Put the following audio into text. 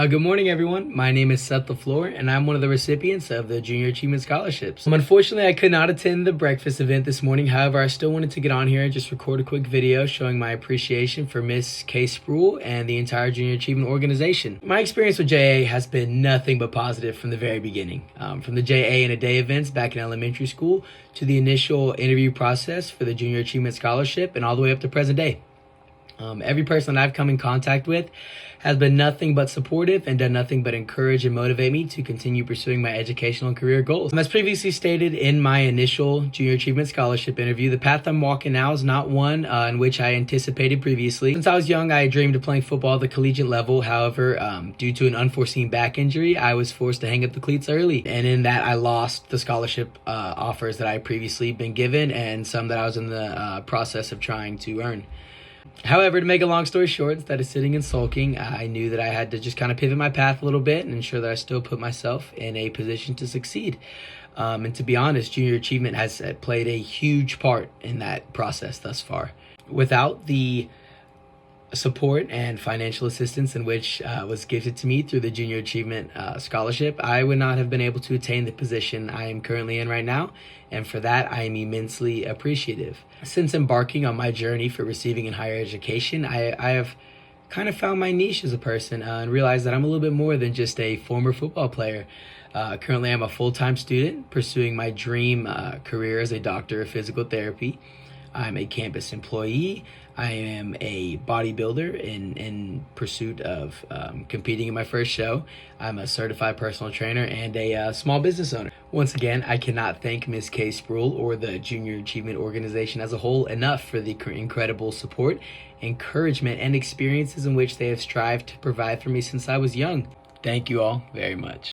Good morning, everyone. My name is Seth, LeFlore, and I'm one of the recipients of the Junior Achievement Scholarships. Unfortunately, I could not attend the breakfast event this morning. However, I still wanted to get on here and just record a quick video showing my appreciation for Miss K. Spruill and the entire Junior Achievement organization. My experience with JA has been nothing but positive from the very beginning. From the JA and a day events back in elementary school to the initial interview process for the Junior Achievement Scholarship and all the way up to present day. Every person I've come in contact with has been nothing but supportive and done nothing but encourage and motivate me to continue pursuing my educational and career goals. As previously stated in my initial Junior Achievement Scholarship interview, the path I'm walking now is not one in which I anticipated previously. Since I was young, I dreamed of playing football at the collegiate level. However, due to an unforeseen back injury, I was forced to hang up the cleats early. And in that, I lost the scholarship offers that I had previously been given and some that I was in the process of trying to earn. However, to make a long story short, instead of sitting and sulking, I knew that I had to just kind of pivot my path a little bit and ensure that I still put myself in a position to succeed. And to be honest, Junior Achievement has played a huge part in that process thus far. Without the support and financial assistance in which was gifted to me through the Junior Achievement Scholarship, I would not have been able to attain the position I am currently in right now, and for that I am immensely appreciative. Since embarking on my journey for receiving in higher education, I have kind of found my niche as a person and realized that I'm a little bit more than just a former football player. Currently, I'm a full-time student pursuing my dream career as a doctor of physical therapy. I'm a campus employee. I am a bodybuilder in pursuit of competing in my first show. I'm a certified personal trainer and a small business owner. Once again, I cannot thank Ms. K. Spruill or the Junior Achievement organization as a whole enough for the incredible support, encouragement, and experiences in which they have strived to provide for me since I was young. Thank you all very much.